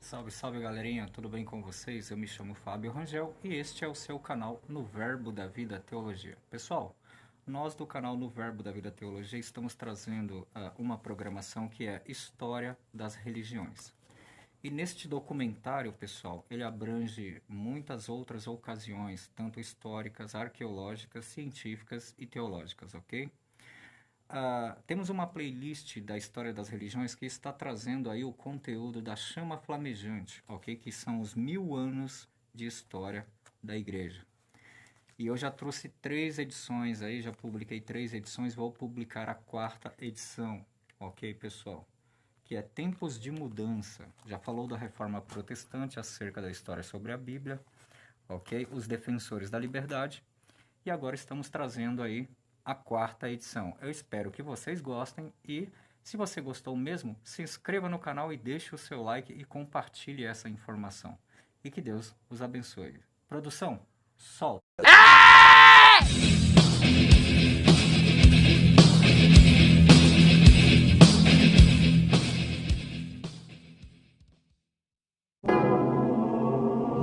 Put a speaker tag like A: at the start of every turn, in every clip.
A: Salve, salve galerinha, tudo bem com vocês? Eu me chamo Fábio Rangel e este é o seu canal No Verbo da Vida Teologia. Pessoal, nós do canal No Verbo da Vida Teologia estamos trazendo uma programação que é História das Religiões. E neste documentário, pessoal, ele abrange muitas outras ocasiões, tanto históricas, arqueológicas, científicas e teológicas, ok? Temos uma playlist da História das Religiões que está trazendo aí o conteúdo da Chama Flamejante, ok? Que são os 1000 anos de história da igreja. E eu já trouxe 3 edições aí, já publiquei 3 edições, vou publicar a 4ª edição, ok, pessoal? Que é Tempos de Mudança. Já falou da Reforma Protestante acerca da história sobre a Bíblia, ok? Os Defensores da Liberdade. E agora estamos trazendo aí a 4ª edição. Eu espero que vocês gostem e, se você gostou mesmo, se inscreva no canal e deixe o seu like e compartilhe essa informação. E que Deus os abençoe. Produção, solta!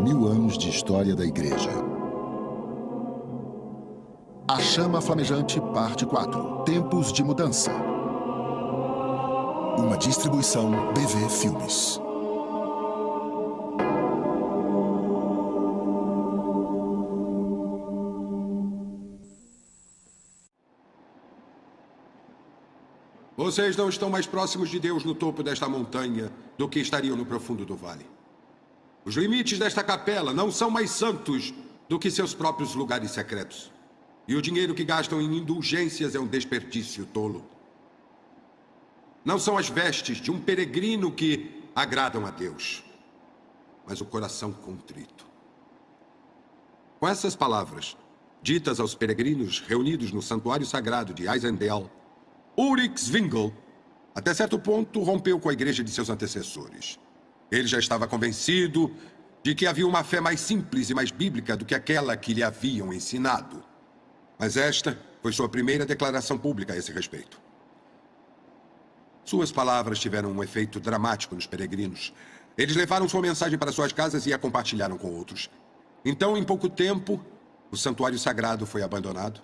B: Mil anos de história da Igreja. A Chama Flamejante, parte 4. Tempos de Mudança. Uma distribuição BV Filmes.
C: Vocês não estão mais próximos de Deus no topo desta montanha do que estariam no profundo do vale. Os limites desta capela não são mais santos do que seus próprios lugares secretos. E o dinheiro que gastam em indulgências é um desperdício tolo. Não são as vestes de um peregrino que agradam a Deus, mas o coração contrito. Com essas palavras, ditas aos peregrinos reunidos no santuário sagrado de Eisendel, Ulrich Zwingli, até certo ponto, rompeu com a igreja de seus antecessores. Ele já estava convencido de que havia uma fé mais simples e mais bíblica do que aquela que lhe haviam ensinado. Mas esta foi sua primeira declaração pública a esse respeito. Suas palavras tiveram um efeito dramático nos peregrinos. Eles levaram sua mensagem para suas casas e a compartilharam com outros. Então, em pouco tempo, o santuário sagrado foi abandonado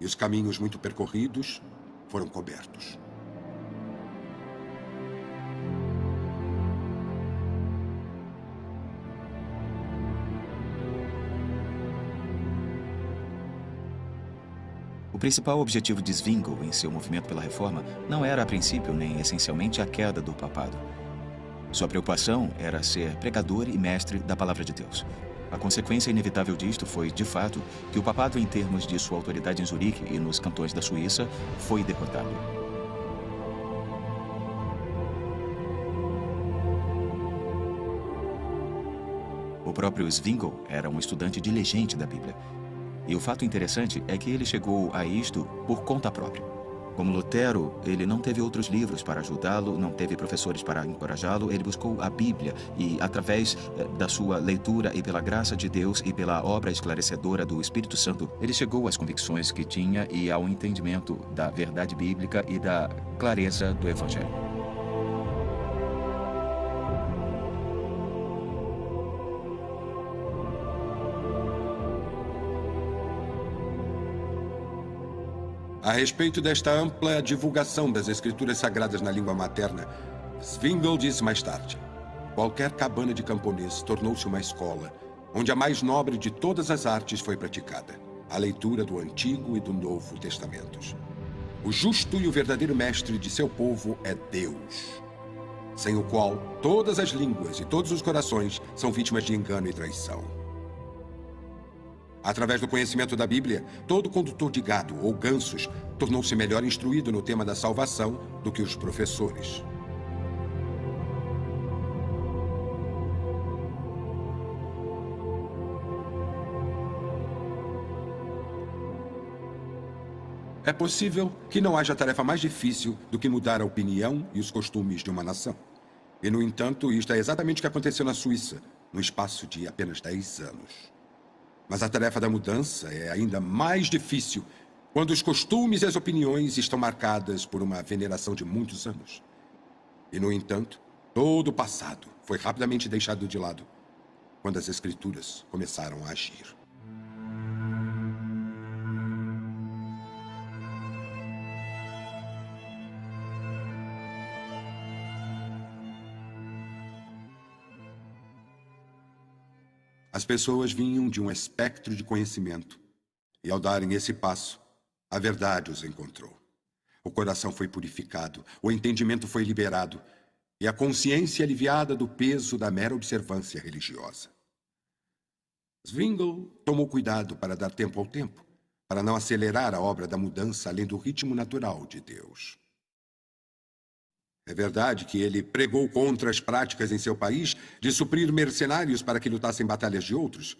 C: e os caminhos muito percorridos foram cobertos.
D: O principal objetivo de Zwingli em seu movimento pela reforma não era a princípio nem essencialmente a queda do papado. Sua preocupação era ser pregador e mestre da palavra de Deus. A consequência inevitável disto foi, de fato, que o papado, em termos de sua autoridade em Zurique e nos cantões da Suíça, foi derrotado. O próprio Zwingli era um estudante diligente da Bíblia. E o fato interessante é que ele chegou a isto por conta própria. Como Lutero, ele não teve outros livros para ajudá-lo, não teve professores para encorajá-lo, ele buscou a Bíblia e, através da sua leitura e pela graça de Deus e pela obra esclarecedora do Espírito Santo, ele chegou às convicções que tinha e ao entendimento da verdade bíblica e da clareza do Evangelho.
C: A respeito desta ampla divulgação das escrituras sagradas na língua materna, Zwingli disse mais tarde: qualquer cabana de camponês tornou-se uma escola, onde a mais nobre de todas as artes foi praticada, a leitura do Antigo e do Novo Testamentos. O justo e o verdadeiro mestre de seu povo é Deus, sem o qual todas as línguas e todos os corações são vítimas de engano e traição. Através do conhecimento da Bíblia, todo condutor de gado ou gansos tornou-se melhor instruído no tema da salvação do que os professores. É possível que não haja tarefa mais difícil do que mudar a opinião e os costumes de uma nação. E, no entanto, isto é exatamente o que aconteceu na Suíça, no espaço de apenas 10 anos. Mas a tarefa da mudança é ainda mais difícil quando os costumes e as opiniões estão marcadas por uma veneração de muitos anos. E, no entanto, todo o passado foi rapidamente deixado de lado quando as Escrituras começaram a agir. As pessoas vinham de um espectro de conhecimento, e ao darem esse passo, a verdade os encontrou. O coração foi purificado, o entendimento foi liberado, e a consciência aliviada do peso da mera observância religiosa. Zwingli tomou cuidado para dar tempo ao tempo, para não acelerar a obra da mudança além do ritmo natural de Deus. É verdade que ele pregou contra as práticas em seu país de suprir mercenários para que lutassem batalhas de outros.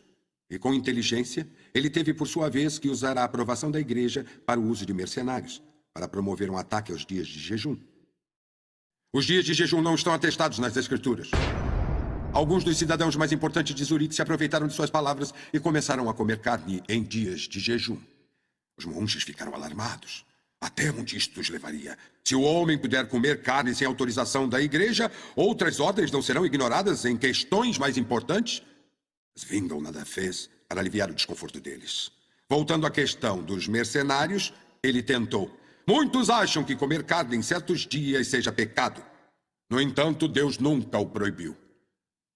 C: E com inteligência, ele teve por sua vez que usar a aprovação da igreja para o uso de mercenários, para promover um ataque aos dias de jejum. Os dias de jejum não estão atestados nas Escrituras. Alguns dos cidadãos mais importantes de Zurique se aproveitaram de suas palavras e começaram a comer carne em dias de jejum. Os monges ficaram alarmados. Até onde isto os levaria? Se o homem puder comer carne sem autorização da igreja, outras ordens não serão ignoradas em questões mais importantes? Zwingli nada fez para aliviar o desconforto deles. Voltando à questão dos mercenários, ele tentou. Muitos acham que comer carne em certos dias seja pecado. No entanto, Deus nunca o proibiu.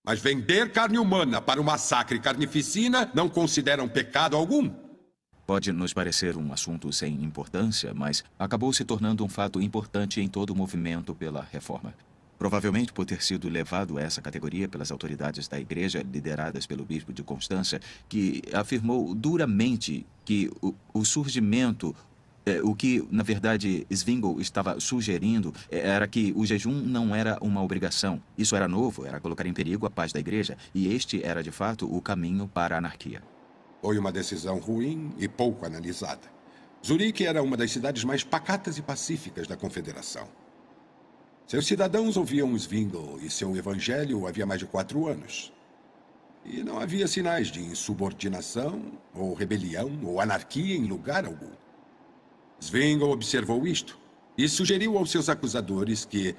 C: Mas vender carne humana para o massacre e carnificina não consideram pecado algum.
D: Pode nos parecer um assunto sem importância, mas acabou se tornando um fato importante em todo o movimento pela reforma. Provavelmente por ter sido levado a essa categoria pelas autoridades da igreja, lideradas pelo bispo de Constança, que afirmou duramente que o surgimento, o que, na verdade, Zwingli estava sugerindo era que o jejum não era uma obrigação. Isso era novo, era colocar em perigo a paz da igreja, e este era, de fato, o caminho para a anarquia.
C: Foi uma decisão ruim e pouco analisada. Zurique era uma das cidades mais pacatas e pacíficas da Confederação. Seus cidadãos ouviam Zwingli e seu evangelho havia mais de 4 anos. E não havia sinais de insubordinação, ou rebelião, ou anarquia em lugar algum. Zwingli observou isto e sugeriu aos seus acusadores que,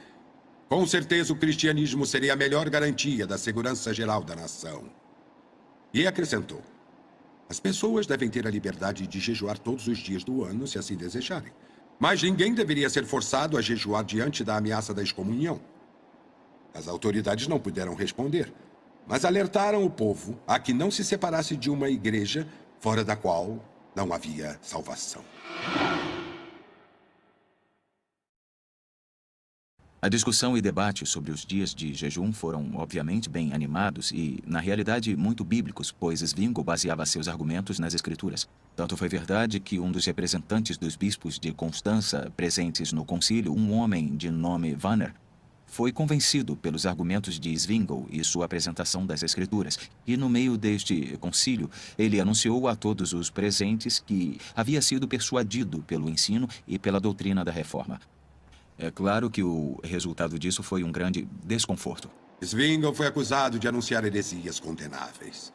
C: com certeza, o cristianismo seria a melhor garantia da segurança geral da nação. E acrescentou: as pessoas devem ter a liberdade de jejuar todos os dias do ano, se assim desejarem. Mas ninguém deveria ser forçado a jejuar diante da ameaça da excomunhão. As autoridades não puderam responder, mas alertaram o povo a que não se separasse de uma igreja fora da qual não havia salvação.
D: A discussão e debate sobre os dias de jejum foram, obviamente, bem animados e, na realidade, muito bíblicos, pois Zwingli baseava seus argumentos nas Escrituras. Tanto foi verdade que um dos representantes dos bispos de Constança presentes no concílio, um homem de nome Vanner, foi convencido pelos argumentos de Zwingli e sua apresentação das Escrituras, e no meio deste concílio, ele anunciou a todos os presentes que havia sido persuadido pelo ensino e pela doutrina da reforma. É claro que o resultado disso foi um grande desconforto.
C: Zwingli foi acusado de anunciar heresias condenáveis.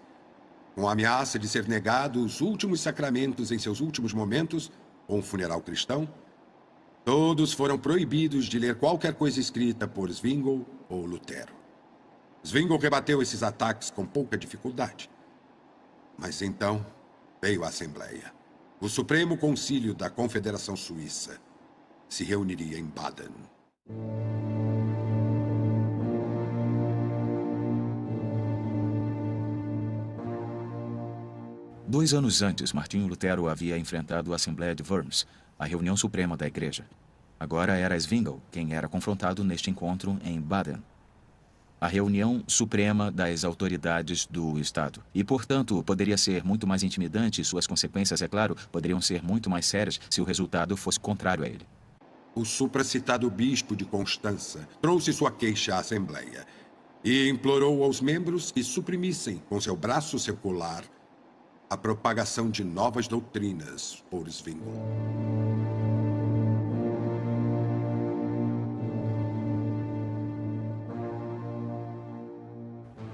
C: Com a ameaça de ser negado os últimos sacramentos em seus últimos momentos, ou um funeral cristão, todos foram proibidos de ler qualquer coisa escrita por Zwingli ou Lutero. Zwingli rebateu esses ataques com pouca dificuldade. Mas então veio a Assembleia. O Supremo Concílio da Confederação Suíça se reuniria em Baden.
D: Dois anos antes, Martinho Lutero havia enfrentado a Assembleia de Worms, a reunião suprema da igreja. Agora era Zwingli quem era confrontado neste encontro em Baden, a reunião suprema das autoridades do Estado. E, portanto, poderia ser muito mais intimidante e suas consequências, é claro, poderiam ser muito mais sérias se o resultado fosse contrário a ele.
C: O supracitado bispo de Constança trouxe sua queixa à Assembleia e implorou aos membros que suprimissem, com seu braço secular, a propagação de novas doutrinas por Zwingli.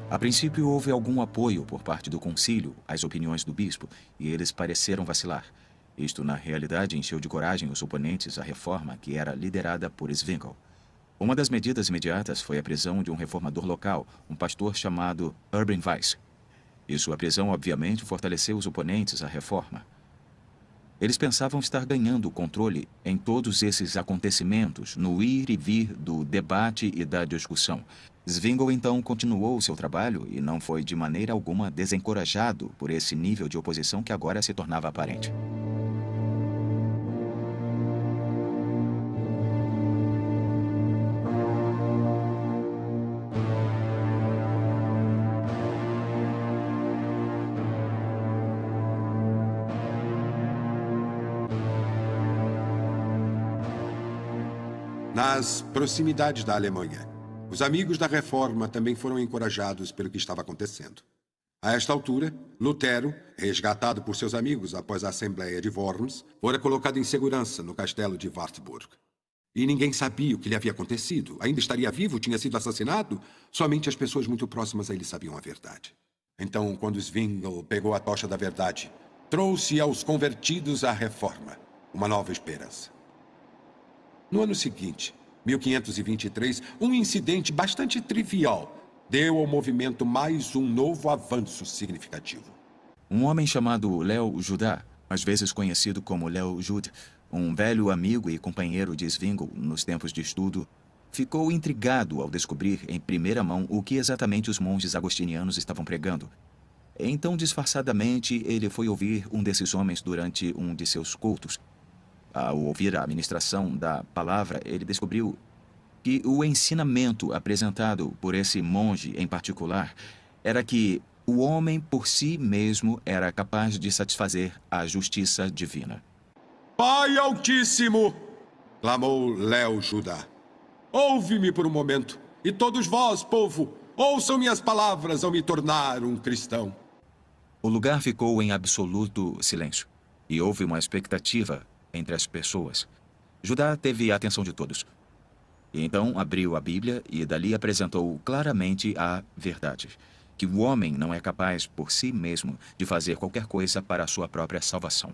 D: A princípio, houve algum apoio por parte do concílio às opiniões do bispo, e eles pareceram vacilar. Isto, na realidade, encheu de coragem os oponentes à reforma que era liderada por Zwingli. Uma das medidas imediatas foi a prisão de um reformador local, um pastor chamado Urban Weiss. E sua prisão, obviamente, fortaleceu os oponentes à reforma. Eles pensavam estar ganhando o controle em todos esses acontecimentos, no ir e vir do debate e da discussão. Zwingli, então, continuou seu trabalho e não foi de maneira alguma desencorajado por esse nível de oposição que agora se tornava aparente.
C: Nas proximidades da Alemanha, os amigos da Reforma também foram encorajados pelo que estava acontecendo. A esta altura, Lutero, resgatado por seus amigos após a Assembleia de Worms, fora colocado em segurança no castelo de Wartburg. E ninguém sabia o que lhe havia acontecido. Ainda estaria vivo? Tinha sido assassinado? Somente as pessoas muito próximas a ele sabiam a verdade. Então, quando Zwingli pegou a tocha da verdade, trouxe aos convertidos à Reforma uma nova esperança. No ano seguinte, 1523, um incidente bastante trivial deu ao movimento mais um novo avanço significativo.
D: Um homem chamado Leo Judá, às vezes conhecido como Leo Jude, um velho amigo e companheiro de Zwingli nos tempos de estudo, ficou intrigado ao descobrir em primeira mão o que exatamente os monges agostinianos estavam pregando. Então, disfarçadamente, ele foi ouvir um desses homens durante um de seus cultos. Ao ouvir a ministração da palavra, ele descobriu que o ensinamento apresentado por esse monge em particular era que o homem por si mesmo era capaz de satisfazer a justiça divina.
C: Pai Altíssimo! Clamou Leo Judá. Ouve-me por um momento, e todos vós, povo, ouçam minhas palavras ao me tornar um cristão.
D: O lugar ficou em absoluto silêncio, e houve uma expectativa entre as pessoas. Judá teve a atenção de todos. E então abriu a Bíblia e dali apresentou claramente a verdade, que o homem não é capaz por si mesmo de fazer qualquer coisa para a sua própria salvação.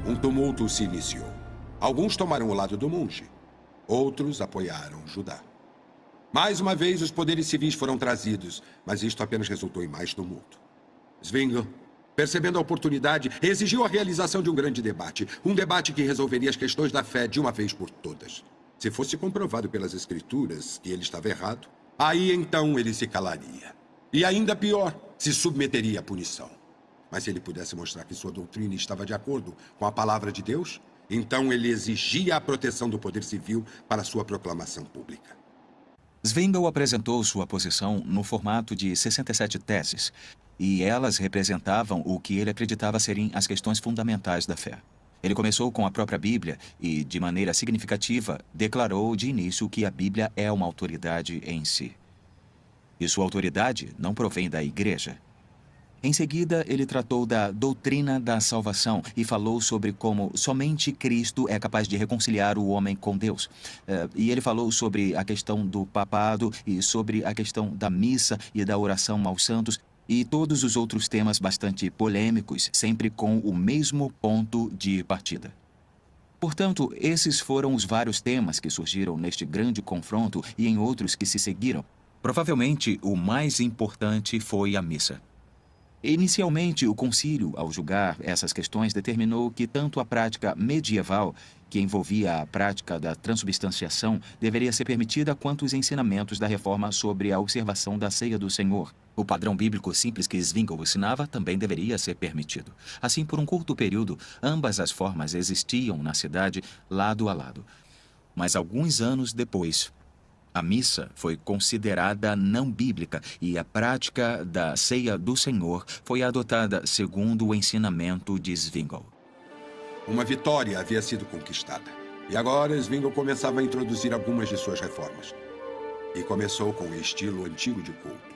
C: Um tumulto se iniciou. Alguns tomaram o lado do monge. Outros apoiaram Judá. Mais uma vez, os poderes civis foram trazidos, mas isto apenas resultou em mais tumulto. Zwingli, percebendo a oportunidade, exigiu a realização de um grande debate. Um debate que resolveria as questões da fé de uma vez por todas. Se fosse comprovado pelas escrituras que ele estava errado, aí então ele se calaria. E ainda pior, se submeteria à punição. Mas se ele pudesse mostrar que sua doutrina estava de acordo com a palavra de Deus, então ele exigia a proteção do poder civil para sua proclamação pública.
D: Zwingli apresentou sua posição no formato de 67 teses, e elas representavam o que ele acreditava serem as questões fundamentais da fé. Ele começou com a própria Bíblia e, de maneira significativa, declarou de início que a Bíblia é uma autoridade em si. E sua autoridade não provém da Igreja. Em seguida, ele tratou da doutrina da salvação e falou sobre como somente Cristo é capaz de reconciliar o homem com Deus. E ele falou sobre a questão do papado e sobre a questão da missa e da oração aos santos e todos os outros temas bastante polêmicos, sempre com o mesmo ponto de partida. Portanto, esses foram os vários temas que surgiram neste grande confronto e em outros que se seguiram. Provavelmente, o mais importante foi a missa. Inicialmente, o concílio, ao julgar essas questões, determinou que tanto a prática medieval, que envolvia a prática da transubstanciação, deveria ser permitida, quanto os ensinamentos da reforma sobre a observação da ceia do Senhor. O padrão bíblico simples que Zwingli ensinava também deveria ser permitido. Assim, por um curto período, ambas as formas existiam na cidade lado a lado. Mas alguns anos depois, a missa foi considerada não bíblica e a prática da ceia do Senhor foi adotada segundo o ensinamento de Zwingli.
C: Uma vitória havia sido conquistada. E agora Zwingli começava a introduzir algumas de suas reformas. E começou com o estilo antigo de culto.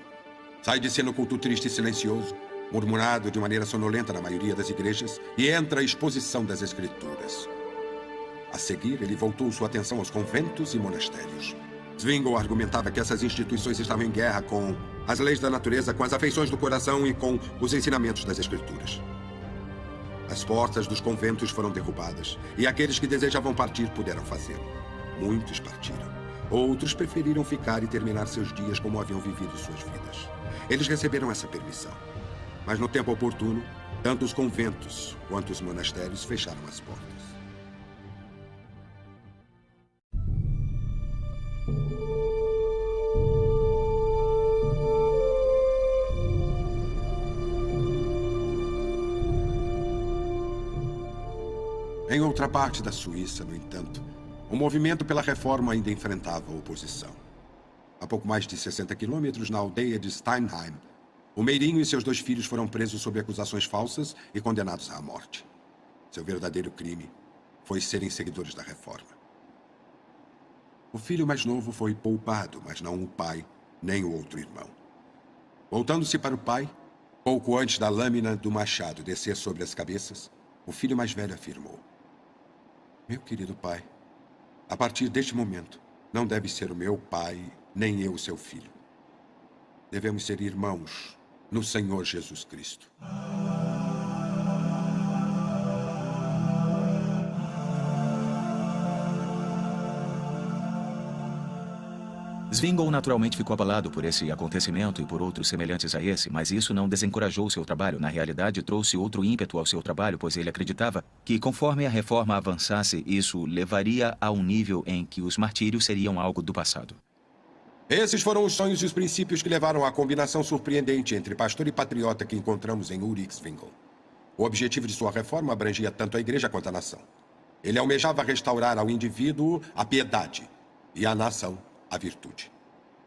C: Sai de cena o culto triste e silencioso, murmurado de maneira sonolenta na maioria das igrejas, e entra a exposição das Escrituras. A seguir, ele voltou sua atenção aos conventos e monastérios. Zwingli argumentava que essas instituições estavam em guerra com as leis da natureza, com as afeições do coração e com os ensinamentos das Escrituras. As portas dos conventos foram derrubadas e aqueles que desejavam partir puderam fazê-lo. Muitos partiram. Outros preferiram ficar e terminar seus dias como haviam vivido suas vidas. Eles receberam essa permissão. Mas no tempo oportuno, tanto os conventos quanto os monastérios fecharam as portas. Em outra parte da Suíça, no entanto, o movimento pela reforma ainda enfrentava oposição. A pouco mais de 60 quilômetros, na aldeia de Steinheim, o Meirinho e seus 2 filhos foram presos sob acusações falsas e condenados à morte. Seu verdadeiro crime foi serem seguidores da reforma. O filho mais novo foi poupado, mas não o pai, nem o outro irmão. Voltando-se para o pai, pouco antes da lâmina do machado descer sobre as cabeças, o filho mais velho afirmou: "Meu querido pai, a partir deste momento, não deve ser o meu pai, nem eu seu filho. Devemos ser irmãos no Senhor Jesus Cristo."
D: Zwingli naturalmente ficou abalado por esse acontecimento e por outros semelhantes a esse, mas isso não desencorajou seu trabalho. Na realidade, trouxe outro ímpeto ao seu trabalho, pois ele acreditava que, conforme a reforma avançasse, isso levaria a um nível em que os martírios seriam algo do passado.
C: Esses foram os sonhos e os princípios que levaram à combinação surpreendente entre pastor e patriota que encontramos em Ulrich Zwingli. O objetivo de sua reforma abrangia tanto a igreja quanto a nação. Ele almejava restaurar ao indivíduo a piedade e à nação a virtude.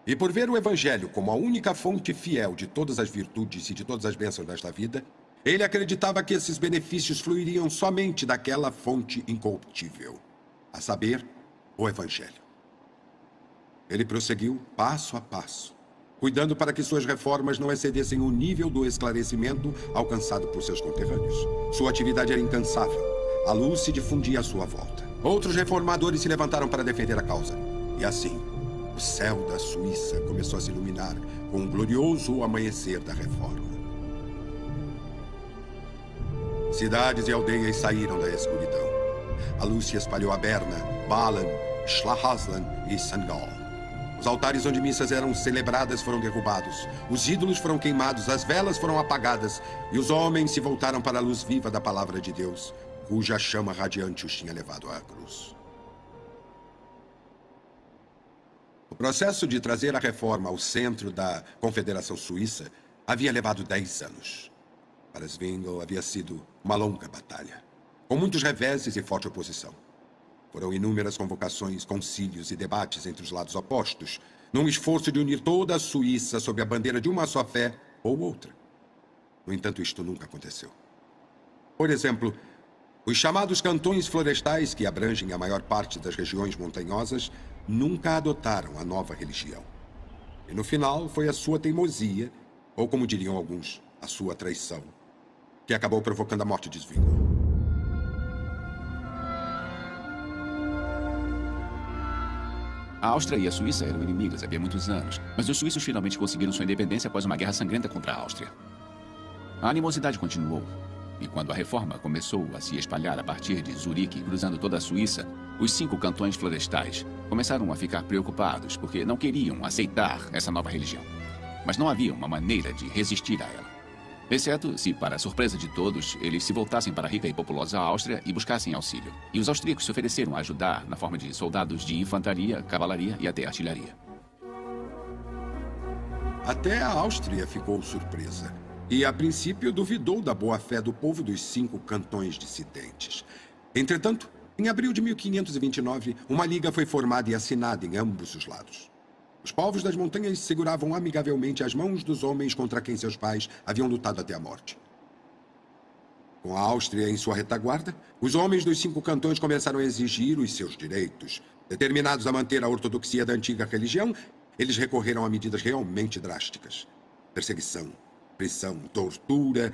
C: E por ver o Evangelho como a única fonte fiel de todas as virtudes e de todas as bênçãos desta vida, ele acreditava que esses benefícios fluiriam somente daquela fonte incorruptível, a saber, o Evangelho. Ele prosseguiu passo a passo, cuidando para que suas reformas não excedessem o nível do esclarecimento alcançado por seus conterrâneos. Sua atividade era incansável. A luz se difundia à sua volta. Outros reformadores se levantaram para defender a causa. E assim, o céu da Suíça começou a se iluminar com o glorioso amanhecer da reforma. Cidades e aldeias saíram da escuridão. A luz se espalhou a Berna, Balen, Schlachaslan e St. Gall. Os altares onde missas eram celebradas foram derrubados, os ídolos foram queimados, as velas foram apagadas e os homens se voltaram para a luz viva da palavra de Deus, cuja chama radiante os tinha levado à cruz. O processo de trazer a reforma ao centro da Confederação Suíça havia levado 10 anos. Para Zwingli havia sido uma longa batalha, com muitos reveses e forte oposição. Foram inúmeras convocações, concílios e debates entre os lados opostos, num esforço de unir toda a Suíça sob a bandeira de uma só fé ou outra. No entanto, isto nunca aconteceu. Por exemplo, os chamados cantões florestais, que abrangem a maior parte das regiões montanhosas, nunca adotaram a nova religião. E no final foi a sua teimosia, ou como diriam alguns, a sua traição, que acabou provocando a morte de Zwingli.
E: A Áustria e a Suíça eram inimigas havia muitos anos, mas os suíços finalmente conseguiram sua independência após uma guerra sangrenta contra a Áustria. A animosidade continuou, e quando a reforma começou a se espalhar a partir de Zurique, cruzando toda a Suíça, os 5 cantões florestais começaram a ficar preocupados porque não queriam aceitar essa nova religião. Mas não havia uma maneira de resistir a ela. Exceto se, para a surpresa de todos, eles se voltassem para a rica e populosa Áustria e buscassem auxílio. E os austríacos se ofereceram a ajudar na forma de soldados de infantaria, cavalaria e até artilharia.
C: Até a Áustria ficou surpresa. E, a princípio, duvidou da boa-fé do povo dos 5 cantões dissidentes. Entretanto, em abril de 1529, uma liga foi formada e assinada em ambos os lados. Os povos das montanhas seguravam amigavelmente as mãos dos homens contra quem seus pais haviam lutado até a morte. Com a Áustria em sua retaguarda, os homens dos 5 cantões começaram a exigir os seus direitos. Determinados a manter a ortodoxia da antiga religião, eles recorreram a medidas realmente drásticas. Perseguição, prisão, tortura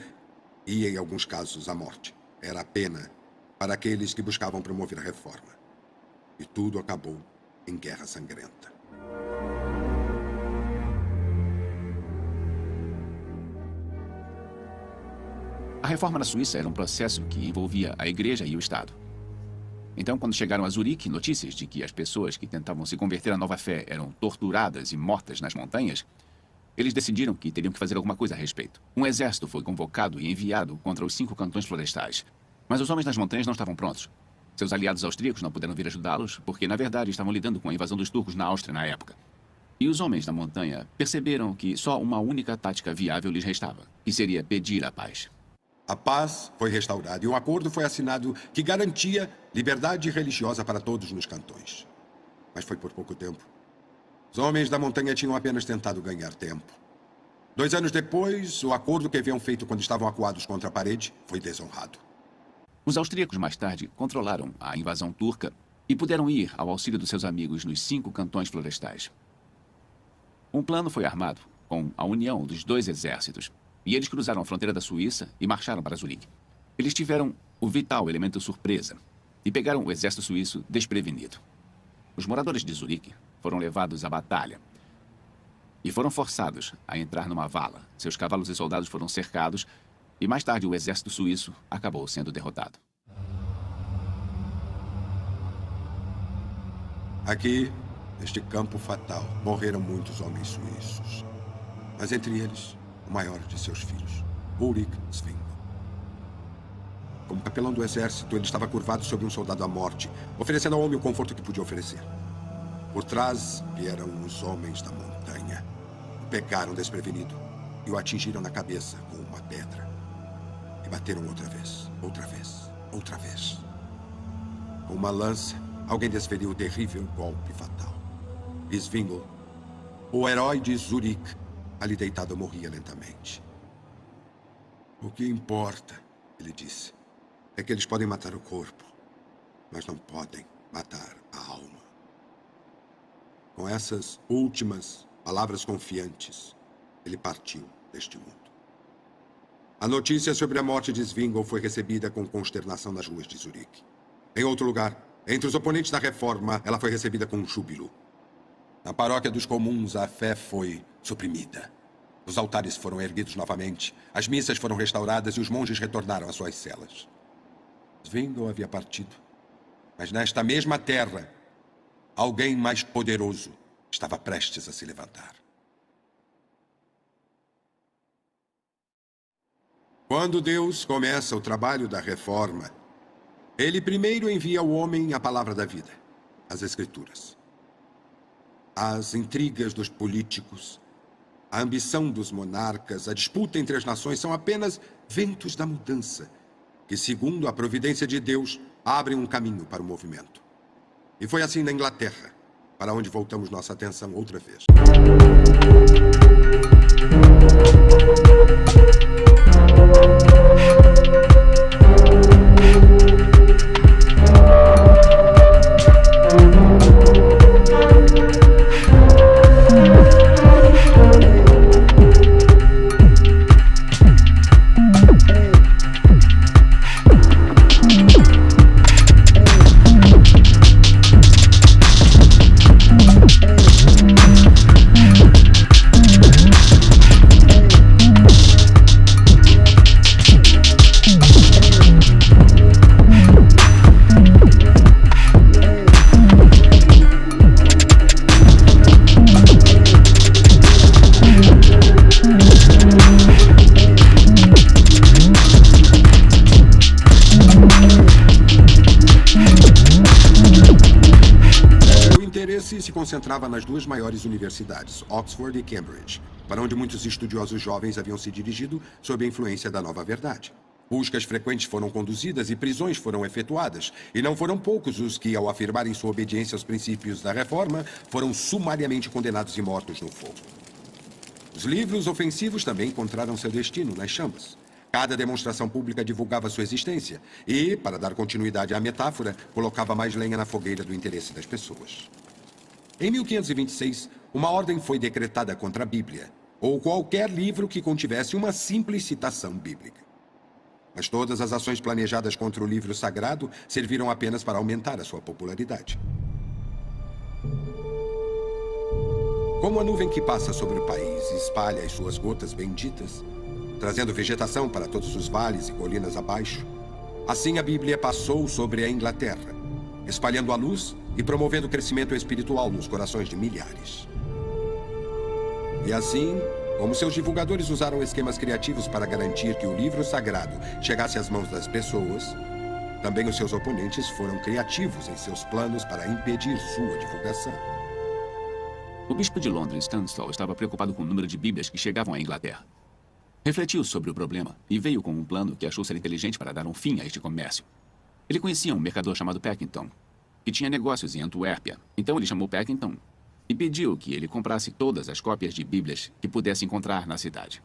C: e, em alguns casos, a morte. Era a pena para aqueles que buscavam promover a reforma. E tudo acabou em guerra sangrenta.
E: A A reforma na Suíça era um processo que envolvia a igreja e o Estado. Então, quando chegaram a Zurique notícias de que as pessoas que tentavam se converter à nova fé eram torturadas e mortas nas montanhas, eles decidiram que teriam que fazer alguma coisa a respeito. Um exército foi convocado e enviado contra os 5 cantões florestais. Mas os homens nas montanhas não estavam prontos. Seus aliados austríacos não puderam vir ajudá-los porque, na verdade, estavam lidando com a invasão dos turcos na Áustria na época. E os homens da montanha perceberam que só uma única tática viável lhes restava, que seria pedir a paz.
C: A paz foi restaurada e um acordo foi assinado que garantia liberdade religiosa para todos nos cantões. Mas foi por pouco tempo. Os homens da montanha tinham apenas tentado ganhar tempo. 2 anos depois, o acordo que haviam feito quando estavam acuados contra a parede foi desonrado.
E: Os austríacos mais tarde controlaram a invasão turca e puderam ir ao auxílio dos seus amigos nos 5 cantões florestais. Um plano foi armado com a união dos 2 exércitos e eles cruzaram a fronteira da Suíça e marcharam para Zurique. Eles tiveram o vital elemento surpresa e pegaram o exército suíço desprevenido. Os moradores de Zurique foram levados à batalha e foram forçados a entrar numa vala. Seus cavalos e soldados foram cercados e mais tarde o exército suíço acabou sendo derrotado.
C: Aqui, neste campo fatal, morreram muitos homens suíços. Mas entre eles, o maior de seus filhos, Ulrich Zwingli. Como capelão do exército, ele estava curvado sobre um soldado à morte, oferecendo ao homem o conforto que podia oferecer. Por trás vieram os homens da montanha. O pegaram desprevenido e o atingiram na cabeça com uma pedra. E bateram outra vez, outra vez, outra vez. Com uma lança, alguém desferiu o terrível golpe fatal. E Zwingli, o herói de Zurique, ali deitado, morria lentamente. O que importa, ele disse, é que eles podem matar o corpo, mas não podem matar a alma. Com essas últimas palavras confiantes, ele partiu deste mundo. A notícia sobre a morte de Zwingli foi recebida com consternação nas ruas de Zurique. Em outro lugar, entre os oponentes da reforma, ela foi recebida com júbilo. Na paróquia dos comuns, a fé foi suprimida. Os altares foram erguidos novamente, as missas foram restauradas e os monges retornaram às suas celas. Zwingli havia partido, mas nesta mesma terra, alguém mais poderoso estava prestes a se levantar. Quando Deus começa o trabalho da reforma, Ele primeiro envia ao homem a palavra da vida, as Escrituras. As intrigas dos políticos, a ambição dos monarcas, a disputa entre as nações são apenas ventos da mudança, que, segundo a providência de Deus, abrem um caminho para o movimento. E foi assim na Inglaterra, para onde voltamos nossa atenção outra vez. Se concentrava nas 2 maiores universidades, Oxford e Cambridge, para onde muitos estudiosos jovens haviam se dirigido sob a influência da nova verdade. Buscas frequentes foram conduzidas e prisões foram efetuadas, e não foram poucos os que, ao afirmarem sua obediência aos princípios da reforma, foram sumariamente condenados e mortos no fogo. Os livros ofensivos também encontraram seu destino nas chambas. Cada demonstração pública divulgava sua existência e, para dar continuidade à metáfora, colocava mais lenha na fogueira do interesse das pessoas. Em 1526, uma ordem foi decretada contra a Bíblia, ou qualquer livro que contivesse uma simples citação bíblica. Mas todas as ações planejadas contra o livro sagrado serviram apenas para aumentar a sua popularidade. Como a nuvem que passa sobre o país e espalha as suas gotas benditas, trazendo vegetação para todos os vales e colinas abaixo. Assim a Bíblia passou sobre a Inglaterra, espalhando a luz e promovendo o crescimento espiritual nos corações de milhares. E assim, como seus divulgadores usaram esquemas criativos para garantir que o livro sagrado chegasse às mãos das pessoas, também os seus oponentes foram criativos em seus planos para impedir sua divulgação.
E: O bispo de Londres, Tunstall, estava preocupado com o número de Bíblias que chegavam à Inglaterra. Refletiu sobre o problema e veio com um plano que achou ser inteligente para dar um fim a este comércio. Ele conhecia um mercador chamado Packington, que tinha negócios em Antuérpia. Então ele chamou Packington e pediu que ele comprasse todas as cópias de Bíblias que pudesse encontrar na cidade.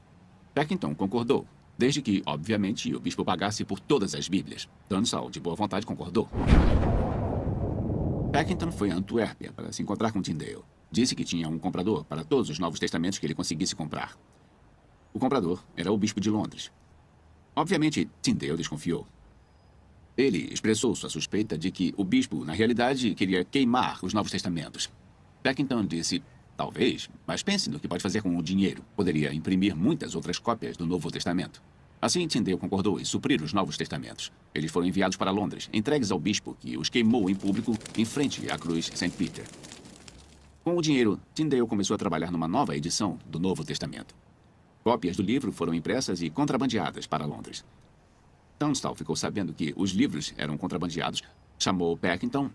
E: Packington concordou, desde que, obviamente, o bispo pagasse por todas as Bíblias. Tunstall, de boa vontade, concordou. Packington foi a Antuérpia para se encontrar com Tyndale. Disse que tinha um comprador para todos os Novos Testamentos que ele conseguisse comprar. O comprador era o bispo de Londres. Obviamente, Tyndale desconfiou. Ele expressou sua suspeita de que o bispo, na realidade, queria queimar os Novos Testamentos. Packington disse, talvez, mas pense no que pode fazer com o dinheiro. Poderia imprimir muitas outras cópias do Novo Testamento. Assim, Tyndale concordou em suprir os Novos Testamentos. Eles foram enviados para Londres, entregues ao bispo, que os queimou em público em frente à cruz St. Peter. Com o dinheiro, Tyndale começou a trabalhar numa nova edição do Novo Testamento. Cópias do livro foram impressas e contrabandeadas para Londres. Tunstall ficou sabendo que os livros eram contrabandeados, chamou Packington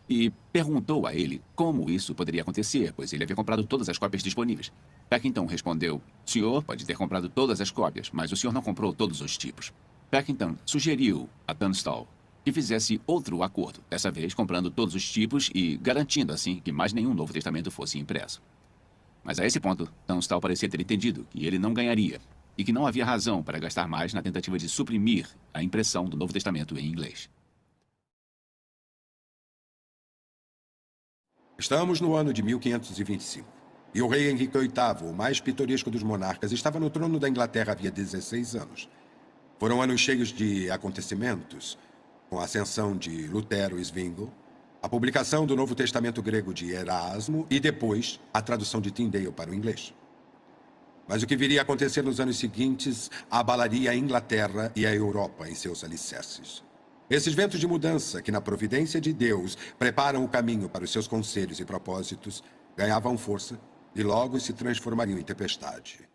E: e perguntou a ele como isso poderia acontecer, pois ele havia comprado todas as cópias disponíveis. Packington respondeu, o senhor pode ter comprado todas as cópias, mas o senhor não comprou todos os tipos. Packington sugeriu a Tunstall que fizesse outro acordo, dessa vez comprando todos os tipos e garantindo assim que mais nenhum Novo Testamento fosse impresso. Mas a esse ponto, Tunstall parecia ter entendido que ele não ganharia e que não havia razão para gastar mais na tentativa de suprimir a impressão do Novo Testamento em inglês.
C: Estamos no ano de 1525 e o rei Henrique VIII, o mais pitoresco dos monarcas, estava no trono da Inglaterra havia 16 anos. Foram anos cheios de acontecimentos, com a ascensão de Lutero e Zwingli, a publicação do Novo Testamento grego de Erasmo e depois a tradução de Tyndale para o inglês. Mas o que viria a acontecer nos anos seguintes abalaria a Inglaterra e a Europa em seus alicerces. Esses ventos de mudança que, na providência de Deus, preparam o caminho para os seus conselhos e propósitos, ganhavam força e logo se transformariam em tempestade.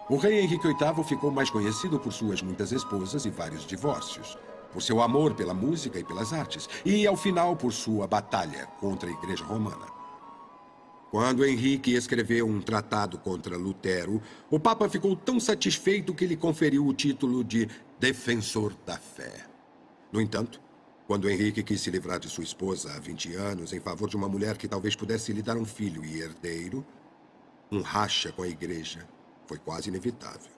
C: O rei Henrique VIII ficou mais conhecido por suas muitas esposas e vários divórcios, por seu amor pela música e pelas artes, e, ao final, por sua batalha contra a Igreja Romana. Quando Henrique escreveu um tratado contra Lutero, o Papa ficou tão satisfeito que lhe conferiu o título de Defensor da Fé. No entanto, quando Henrique quis se livrar de sua esposa há 20 anos em favor de uma mulher que talvez pudesse lhe dar um filho e herdeiro, um racha com a Igreja foi quase inevitável.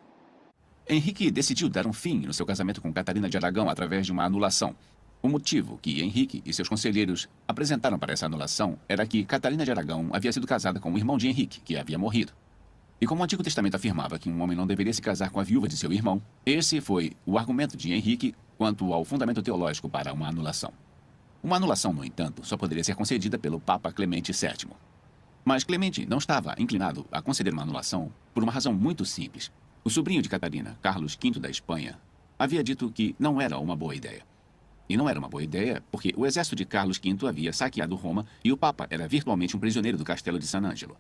E: Henrique decidiu dar um fim no seu casamento com Catarina de Aragão através de uma anulação. O motivo que Henrique e seus conselheiros apresentaram para essa anulação era que Catarina de Aragão havia sido casada com o irmão de Henrique, que havia morrido. E como o Antigo Testamento afirmava que um homem não deveria se casar com a viúva de seu irmão, esse foi o argumento de Henrique quanto ao fundamento teológico para uma anulação. Uma anulação, no entanto, só poderia ser concedida pelo Papa Clemente VII. Mas Clemente não estava inclinado a conceder uma anulação por uma razão muito simples. O sobrinho de Catarina, Carlos V da Espanha, havia dito que não era uma boa ideia. E não era uma boa ideia porque o exército de Carlos V havia saqueado Roma e o Papa era virtualmente um prisioneiro do castelo de San Angelo.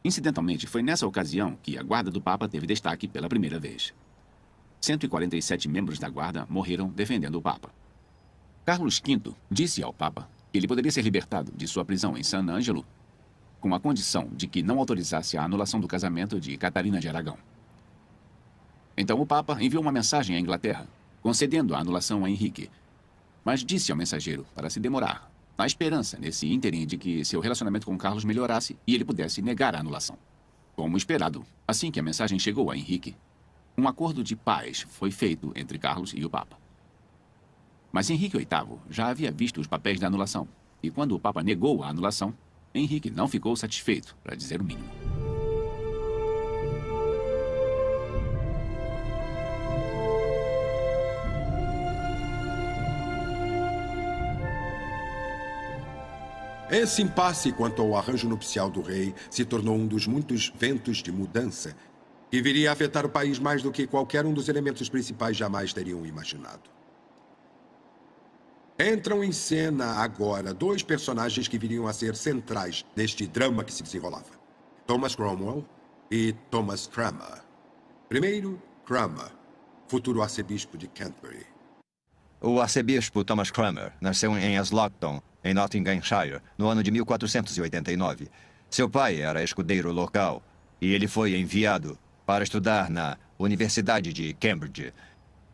E: Incidentalmente, foi nessa ocasião que a guarda do Papa teve destaque pela primeira vez. 147 membros da guarda morreram defendendo o Papa. Carlos V disse ao Papa que ele poderia ser libertado de sua prisão em San Angelo com a condição de que não autorizasse a anulação do casamento de Catarina de Aragão. Então o Papa enviou uma mensagem à Inglaterra, concedendo a anulação a Henrique, mas disse ao mensageiro para se demorar, na esperança, nesse ínterim, de que seu relacionamento com Carlos melhorasse e ele pudesse negar a anulação. Como esperado, assim que a mensagem chegou a Henrique, um acordo de paz foi feito entre Carlos e o Papa. Mas Henrique VIII já havia visto os papéis da anulação, e quando o Papa negou a anulação, Henrique não ficou satisfeito, para dizer o mínimo.
C: Esse impasse quanto ao arranjo nupcial do rei se tornou um dos muitos ventos de mudança que viria a afetar o país mais do que qualquer um dos elementos principais jamais teriam imaginado. Entram em cena agora dois personagens que viriam a ser centrais neste drama que se desenrolava: Thomas Cromwell e Thomas Cranmer. Primeiro, Cranmer, futuro arcebispo de Canterbury.
F: O arcebispo Thomas Cranmer nasceu em Aslockton, em Nottinghamshire, no ano de 1489. Seu pai era escudeiro local e ele foi enviado para estudar na Universidade de Cambridge.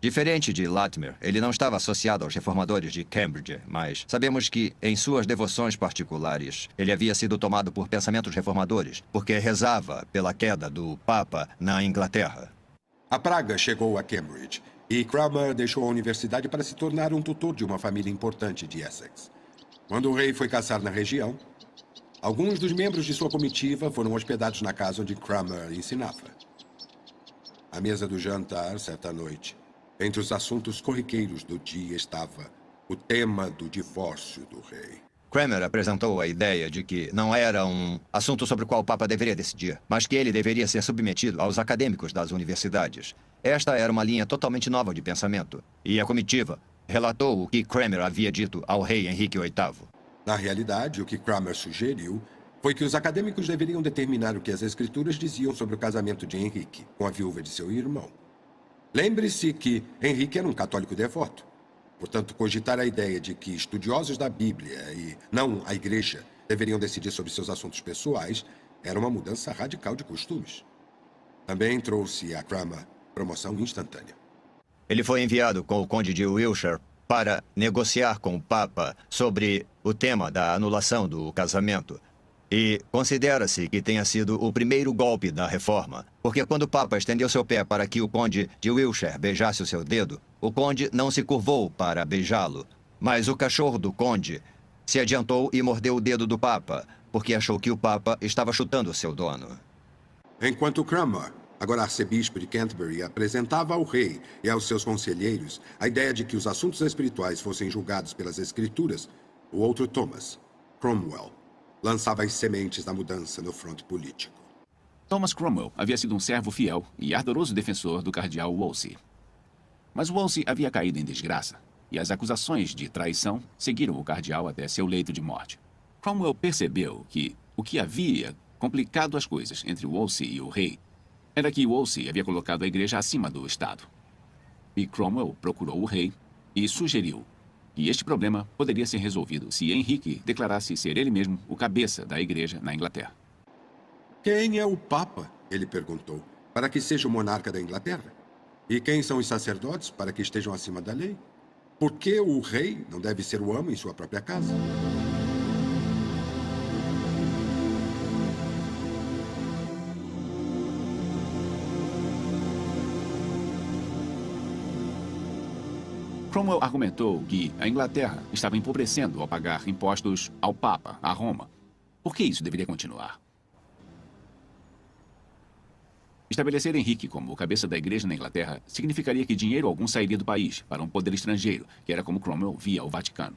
F: Diferente de Latimer, ele não estava associado aos reformadores de Cambridge, mas sabemos que, em suas devoções particulares, ele havia sido tomado por pensamentos reformadores, porque rezava pela queda do Papa na Inglaterra.
C: A praga chegou a Cambridge e Cranmer deixou a universidade para se tornar um tutor de uma família importante de Essex. Quando o rei foi caçar na região, alguns dos membros de sua comitiva foram hospedados na casa onde Cranmer ensinava. À mesa do jantar, certa noite, entre os assuntos corriqueiros do dia estava o tema do divórcio do rei.
F: Cranmer apresentou a ideia de que não era um assunto sobre o qual o Papa deveria decidir, mas que ele deveria ser submetido aos acadêmicos das universidades. Esta era uma linha totalmente nova de pensamento, e a comitiva relatou o que Cranmer havia dito ao rei Henrique VIII.
C: Na realidade, o que Cranmer sugeriu foi que os acadêmicos deveriam determinar o que as escrituras diziam sobre o casamento de Henrique com a viúva de seu irmão. Lembre-se que Henrique era um católico devoto. Portanto, cogitar a ideia de que estudiosos da Bíblia e não a Igreja deveriam decidir sobre seus assuntos pessoais era uma mudança radical de costumes. Também trouxe a Cranmer promoção instantânea.
F: Ele foi enviado com o conde de Wiltshire para negociar com o Papa sobre o tema da anulação do casamento. E considera-se que tenha sido o primeiro golpe da reforma, porque quando o Papa estendeu seu pé para que o conde de Wiltshire beijasse o seu dedo, o conde não se curvou para beijá-lo, mas o cachorro do conde se adiantou e mordeu o dedo do Papa, porque achou que o Papa estava chutando seu dono.
C: Enquanto Cranmer, agora arcebispo de Canterbury, apresentava ao rei e aos seus conselheiros a ideia de que os assuntos espirituais fossem julgados pelas escrituras, o outro Thomas, Cromwell, lançava as sementes da mudança no fronte político.
E: Thomas Cromwell havia sido um servo fiel e ardoroso defensor do cardeal Wolsey. Mas Wolsey havia caído em desgraça, e as acusações de traição seguiram o cardeal até seu leito de morte. Cromwell percebeu que o que havia complicado as coisas entre Wolsey e o rei era que Wolsey havia colocado a igreja acima do Estado. E Cromwell procurou o rei e sugeriu que este problema poderia ser resolvido se Henrique declarasse ser ele mesmo o cabeça da igreja na Inglaterra.
C: Quem é o Papa? Ele perguntou, para que seja o monarca da Inglaterra? E quem são os sacerdotes para que estejam acima da lei? Por que o rei não deve ser o amo em sua própria casa?
E: Cromwell argumentou que a Inglaterra estava empobrecendo ao pagar impostos ao Papa, a Roma. Por que isso deveria continuar? Estabelecer Henrique como cabeça da igreja na Inglaterra significaria que dinheiro algum sairia do país para um poder estrangeiro, que era como Cromwell via o Vaticano.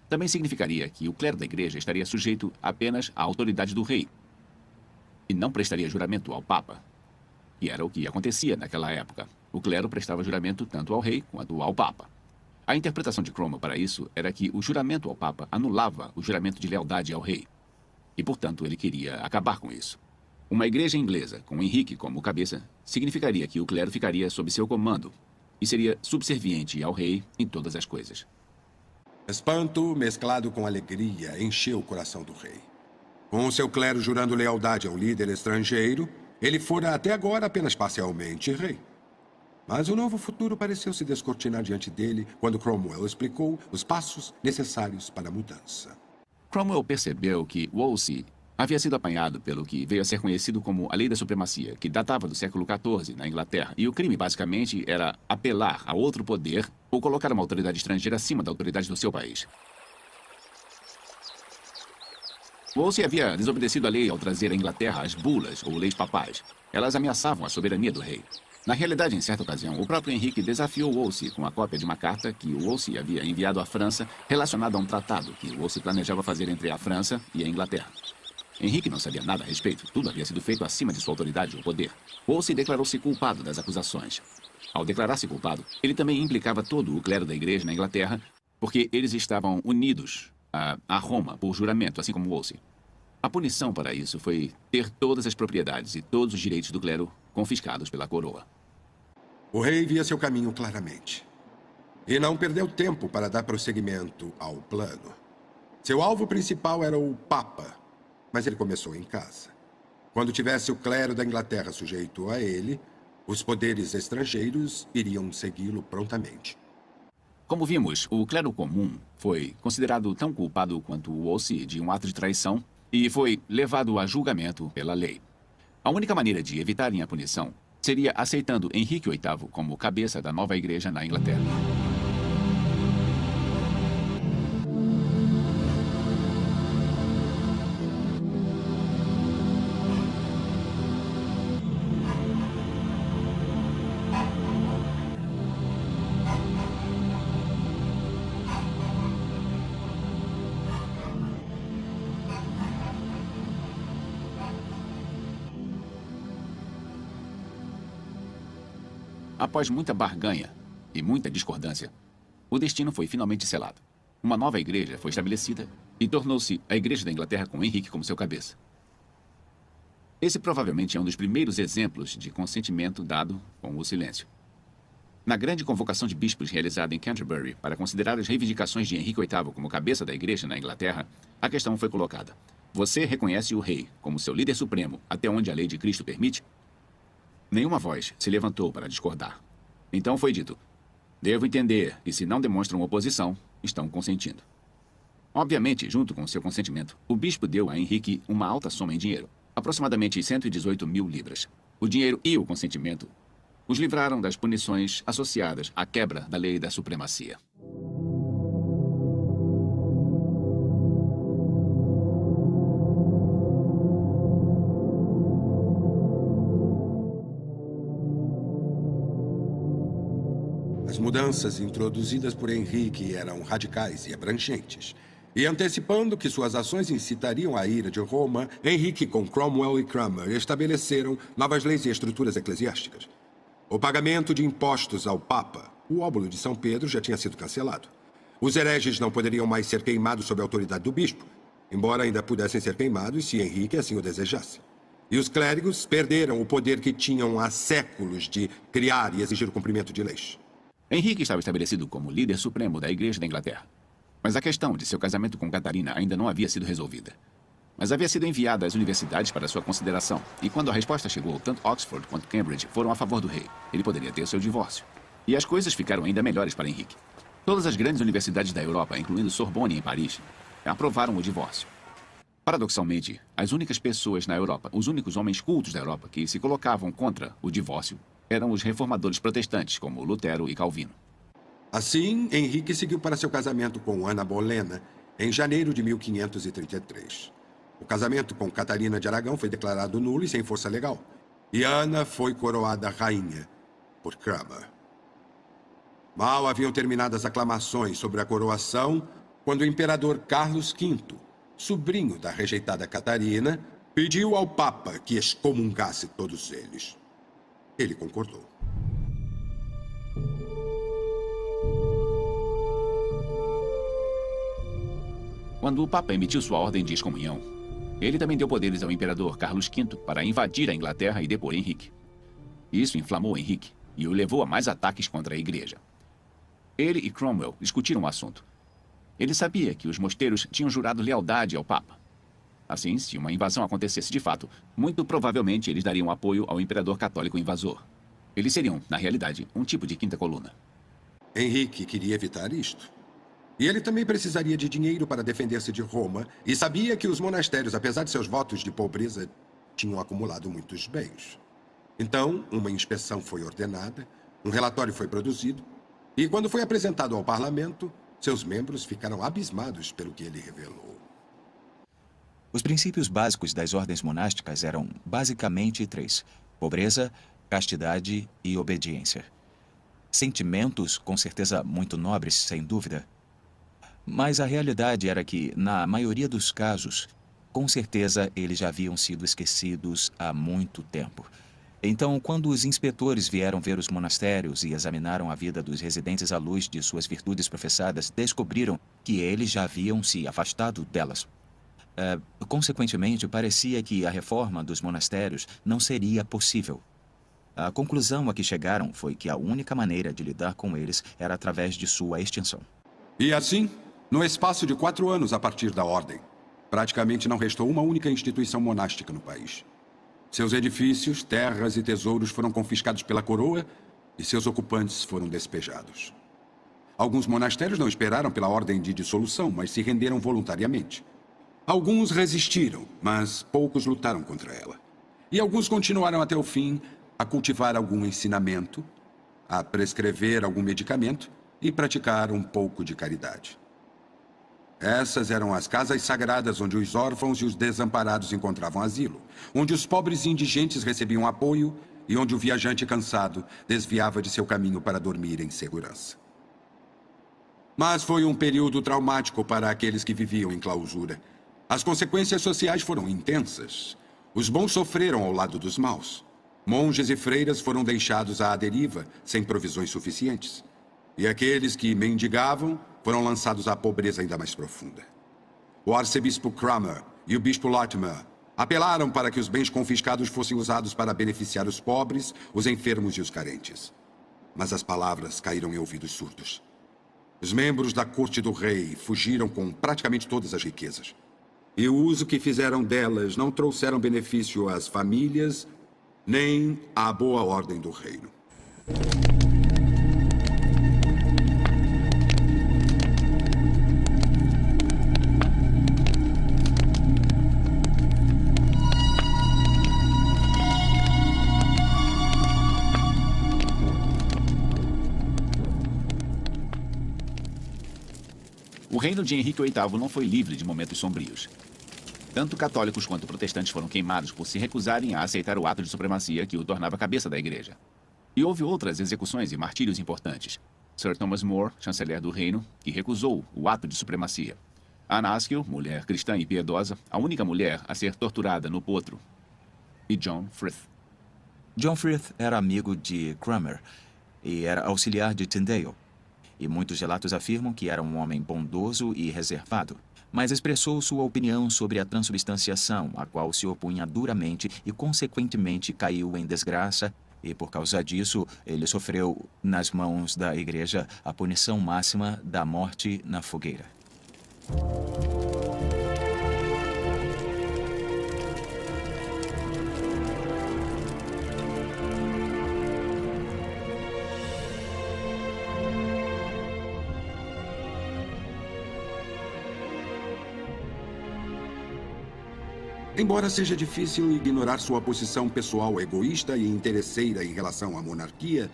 E: Também significaria que o clero da igreja estaria sujeito apenas à autoridade do rei e não prestaria juramento ao Papa, que era o que acontecia naquela época. O clero prestava juramento tanto ao rei quanto ao Papa. A interpretação de Cromwell para isso era que o juramento ao Papa anulava o juramento de lealdade ao rei. E, portanto, ele queria acabar com isso. Uma igreja inglesa, com Henrique como cabeça, significaria que o clero ficaria sob seu comando e seria subserviente ao rei em todas as coisas.
C: Espanto mesclado com alegria encheu o coração do rei. Com o seu clero jurando lealdade ao líder estrangeiro, ele fora até agora apenas parcialmente rei. Mas o novo futuro pareceu se descortinar diante dele quando Cromwell explicou os passos necessários para a mudança.
E: Cromwell percebeu que Wolsey havia sido apanhado pelo que veio a ser conhecido como a Lei da Supremacia, que datava do século XIV na Inglaterra, e o crime basicamente era apelar a outro poder ou colocar uma autoridade estrangeira acima da autoridade do seu país. Wolsey havia desobedecido a lei ao trazer à Inglaterra as bulas ou leis papais. Elas ameaçavam a soberania do rei. Na realidade, em certa ocasião, o próprio Henrique desafiou Wolsey com a cópia de uma carta que o Wolsey havia enviado à França relacionada a um tratado que o Wolsey planejava fazer entre a França e a Inglaterra. Henrique não sabia nada a respeito. Tudo havia sido feito acima de sua autoridade ou poder. Wolsey declarou-se culpado das acusações. Ao declarar-se culpado, ele também implicava todo o clero da igreja na Inglaterra, porque eles estavam unidos a Roma por juramento, assim como Wolsey. A punição para isso foi ter todas as propriedades e todos os direitos do clero confiscados pela coroa.
C: O rei via seu caminho claramente. E não perdeu tempo para dar prosseguimento ao plano. Seu alvo principal era o Papa, mas ele começou em casa. Quando tivesse o clero da Inglaterra sujeito a ele, os poderes estrangeiros iriam segui-lo prontamente.
E: Como vimos, o clero comum foi considerado tão culpado quanto o Wolsey de um ato de traição e foi levado a julgamento pela lei. A única maneira de evitarem a punição seria aceitando Henrique VIII como cabeça da nova igreja na Inglaterra. Após muita barganha e muita discordância, o destino foi finalmente selado. Uma nova igreja foi estabelecida e tornou-se a Igreja da Inglaterra com Henrique como seu cabeça. Esse provavelmente é um dos primeiros exemplos de consentimento dado com o silêncio. Na grande convocação de bispos realizada em Canterbury para considerar as reivindicações de Henrique VIII como cabeça da igreja na Inglaterra, a questão foi colocada: você reconhece o rei como seu líder supremo até onde a lei de Cristo permite? Nenhuma voz se levantou para discordar. Então foi dito: devo entender que se não demonstram oposição, estão consentindo. Obviamente, junto com seu consentimento, o bispo deu a Henrique uma alta soma em dinheiro, aproximadamente 118.000 libras. O dinheiro e o consentimento os livraram das punições associadas à quebra da lei da supremacia.
C: As mudanças introduzidas por Henrique eram radicais e abrangentes. E antecipando que suas ações incitariam a ira de Roma, Henrique, com Cromwell e Cranmer, estabeleceram novas leis e estruturas eclesiásticas. O pagamento de impostos ao Papa, o óbolo de São Pedro, já tinha sido cancelado. Os hereges não poderiam mais ser queimados sob a autoridade do bispo, embora ainda pudessem ser queimados se Henrique assim o desejasse. E os clérigos perderam o poder que tinham há séculos de criar e exigir o cumprimento de leis.
E: Henrique estava estabelecido como líder supremo da Igreja da Inglaterra. Mas a questão de seu casamento com Catarina ainda não havia sido resolvida. Mas havia sido enviada às universidades para sua consideração. E quando a resposta chegou, tanto Oxford quanto Cambridge foram a favor do rei. Ele poderia ter seu divórcio. E as coisas ficaram ainda melhores para Henrique. Todas as grandes universidades da Europa, incluindo Sorbonne em Paris, aprovaram o divórcio. Paradoxalmente, as únicas pessoas na Europa, os únicos homens cultos da Europa que se colocavam contra o divórcio, eram os reformadores protestantes, como Lutero e Calvino.
C: Assim, Henrique seguiu para seu casamento com Ana Bolena em janeiro de 1533. O casamento com Catarina de Aragão foi declarado nulo e sem força legal. E Ana foi coroada rainha por Cranmer. Mal haviam terminado as aclamações sobre a coroação quando o imperador Carlos V, sobrinho da rejeitada Catarina, pediu ao Papa que excomungasse todos eles. Ele concordou.
E: Quando o Papa emitiu sua ordem de excomunhão, ele também deu poderes ao imperador Carlos V para invadir a Inglaterra e depor Henrique. Isso inflamou Henrique e o levou a mais ataques contra a igreja. Ele e Cromwell discutiram o assunto. Ele sabia que os mosteiros tinham jurado lealdade ao Papa. Assim, se uma invasão acontecesse de fato, muito provavelmente eles dariam apoio ao imperador católico invasor. Eles seriam, na realidade, um tipo de quinta coluna.
C: Henrique queria evitar isto. E ele também precisaria de dinheiro para defender-se de Roma, e sabia que os monastérios, apesar de seus votos de pobreza, tinham acumulado muitos bens. Então, uma inspeção foi ordenada, um relatório foi produzido, e quando foi apresentado ao parlamento, seus membros ficaram abismados pelo que ele revelou.
D: Os princípios básicos das ordens monásticas eram basicamente 3: pobreza, castidade e obediência. Sentimentos, com certeza muito nobres, sem dúvida. Mas a realidade era que, na maioria dos casos, com certeza eles já haviam sido esquecidos há muito tempo. Então, quando os inspetores vieram ver os monastérios e examinaram a vida dos residentes à luz de suas virtudes professadas, descobriram que eles já haviam se afastado delas. Consequentemente, parecia que a reforma dos monastérios não seria possível. A conclusão a que chegaram foi que a única maneira de lidar com eles era através de sua extinção.
C: E assim, no espaço de 4 anos a partir da Ordem, praticamente não restou uma única instituição monástica no país. Seus edifícios, terras e tesouros foram confiscados pela coroa e seus ocupantes foram despejados. Alguns monastérios não esperaram pela ordem de dissolução, mas se renderam voluntariamente. Alguns resistiram, mas poucos lutaram contra ela. E alguns continuaram até o fim a cultivar algum ensinamento, a prescrever algum medicamento e praticar um pouco de caridade. Essas eram as casas sagradas onde os órfãos e os desamparados encontravam asilo, onde os pobres e indigentes recebiam apoio e onde o viajante cansado desviava de seu caminho para dormir em segurança. Mas foi um período traumático para aqueles que viviam em clausura. As consequências sociais foram intensas. Os bons sofreram ao lado dos maus. Monges e freiras foram deixados à deriva, sem provisões suficientes. E aqueles que mendigavam foram lançados à pobreza ainda mais profunda. O arcebispo Cranmer e o bispo Latimer apelaram para que os bens confiscados fossem usados para beneficiar os pobres, os enfermos e os carentes. Mas as palavras caíram em ouvidos surdos. Os membros da corte do rei fugiram com praticamente todas as riquezas. E o uso que fizeram delas não trouxeram benefício às famílias, nem à boa ordem do reino.
E: O reino de Henrique VIII não foi livre de momentos sombrios. Tanto católicos quanto protestantes foram queimados por se recusarem a aceitar o ato de supremacia que o tornava cabeça da igreja. E houve outras execuções e martírios importantes. Sir Thomas More, chanceler do reino, que recusou o ato de supremacia. Anna Askill, mulher cristã e piedosa, a única mulher a ser torturada no potro. E John Frith.
D: John Frith era amigo de Cranmer e era auxiliar de Tyndale. E muitos relatos afirmam que era um homem bondoso e reservado, mas expressou sua opinião sobre a transubstanciação, a qual se opunha duramente e, consequentemente, caiu em desgraça, e, por causa disso, ele sofreu, nas mãos da igreja, a punição máxima da morte na fogueira.
C: Embora seja difícil ignorar sua posição pessoal egoísta e interesseira em relação à monarquia,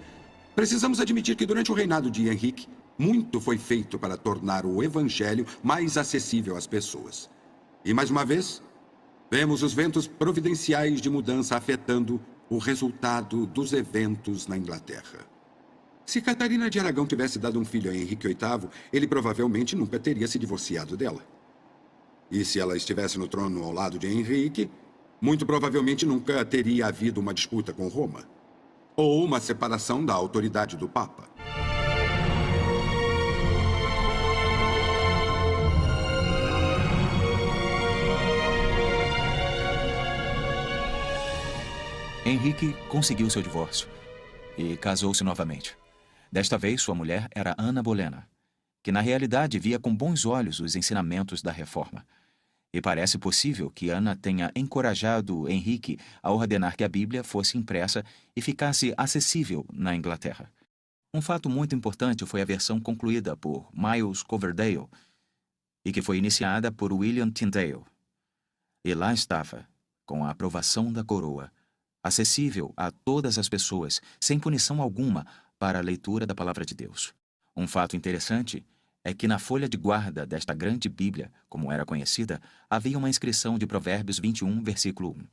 C: precisamos admitir que durante o reinado de Henrique, muito foi feito para tornar o evangelho mais acessível às pessoas. E mais uma vez, vemos os ventos providenciais de mudança afetando o resultado dos eventos na Inglaterra. Se Catarina de Aragão tivesse dado um filho a Henrique VIII, ele provavelmente nunca teria se divorciado dela. E se ela estivesse no trono ao lado de Henrique, muito provavelmente nunca teria havido uma disputa com Roma. Ou uma separação da autoridade do Papa.
D: Henrique conseguiu seu divórcio e casou-se novamente. Desta vez, sua mulher era Ana Bolena, que na realidade via com bons olhos os ensinamentos da reforma. E parece possível que Ana tenha encorajado Henrique a ordenar que a Bíblia fosse impressa e ficasse acessível na Inglaterra. Um fato muito importante foi a versão concluída por Miles Coverdale e que foi iniciada por William Tyndale. E lá estava, com a aprovação da coroa, acessível a todas as pessoas, sem punição alguma, para a leitura da Palavra de Deus. Um fato interessante é que na folha de guarda desta grande Bíblia, como era conhecida, havia uma inscrição de Provérbios 21, versículo 1.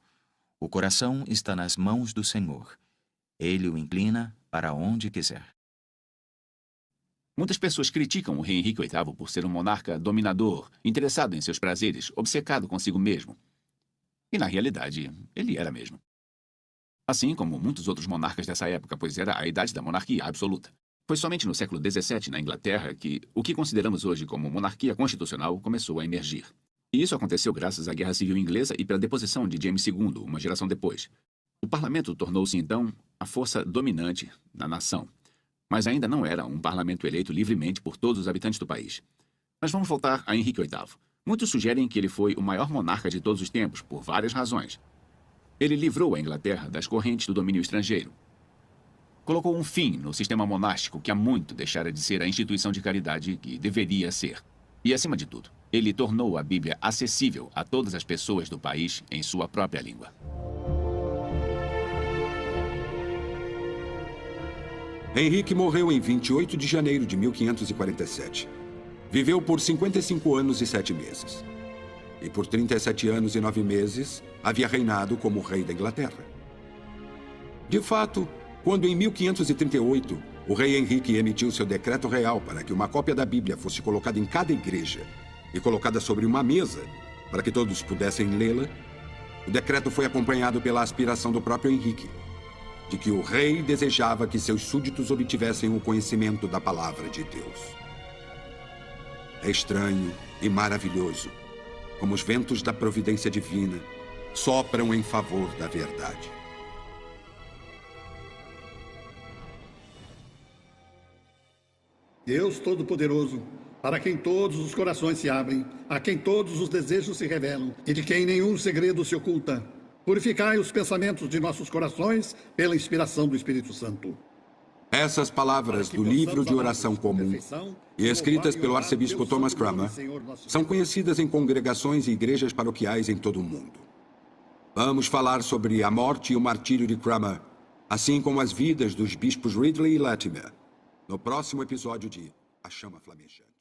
D: O coração está nas mãos do Senhor. Ele o inclina para onde quiser.
E: Muitas pessoas criticam o rei Henrique VIII por ser um monarca dominador, interessado em seus prazeres, obcecado consigo mesmo. E, na realidade, ele era mesmo. Assim como muitos outros monarcas dessa época, pois era a idade da monarquia absoluta. Foi somente no século XVII, na Inglaterra, que o que consideramos hoje como monarquia constitucional começou a emergir. E isso aconteceu graças à Guerra Civil Inglesa e pela deposição de James II, uma geração depois. O parlamento tornou-se, então, a força dominante na nação. Mas ainda não era um parlamento eleito livremente por todos os habitantes do país. Mas vamos voltar a Henrique VIII. Muitos sugerem que ele foi o maior monarca de todos os tempos, por várias razões. Ele livrou a Inglaterra das correntes do domínio estrangeiro. Colocou um fim no sistema monástico que há muito deixara de ser a instituição de caridade que deveria ser. E, acima de tudo, ele tornou a Bíblia acessível a todas as pessoas do país em sua própria língua.
C: Henrique morreu em 28 de janeiro de 1547. Viveu por 55 anos e 7 meses. E por 37 anos e 9 meses, havia reinado como rei da Inglaterra. De fato, quando em 1538, o rei Henrique emitiu seu decreto real para que uma cópia da Bíblia fosse colocada em cada igreja e colocada sobre uma mesa para que todos pudessem lê-la, o decreto foi acompanhado pela aspiração do próprio Henrique, de que o rei desejava que seus súditos obtivessem o conhecimento da palavra de Deus. É estranho e maravilhoso como os ventos da providência divina sopram em favor da verdade.
G: Deus Todo-Poderoso, para quem todos os corações se abrem, a quem todos os desejos se revelam e de quem nenhum segredo se oculta, purificai os pensamentos de nossos corações pela inspiração do Espírito Santo.
C: Essas palavras do livro de oração comum e escritas pelo arcebispo Thomas Cranmer são conhecidas em congregações e igrejas paroquiais em todo o mundo. Vamos falar sobre a morte e o martírio de Cranmer, assim como as vidas dos bispos Ridley e Latimer, no próximo episódio de A Chama Flamejante.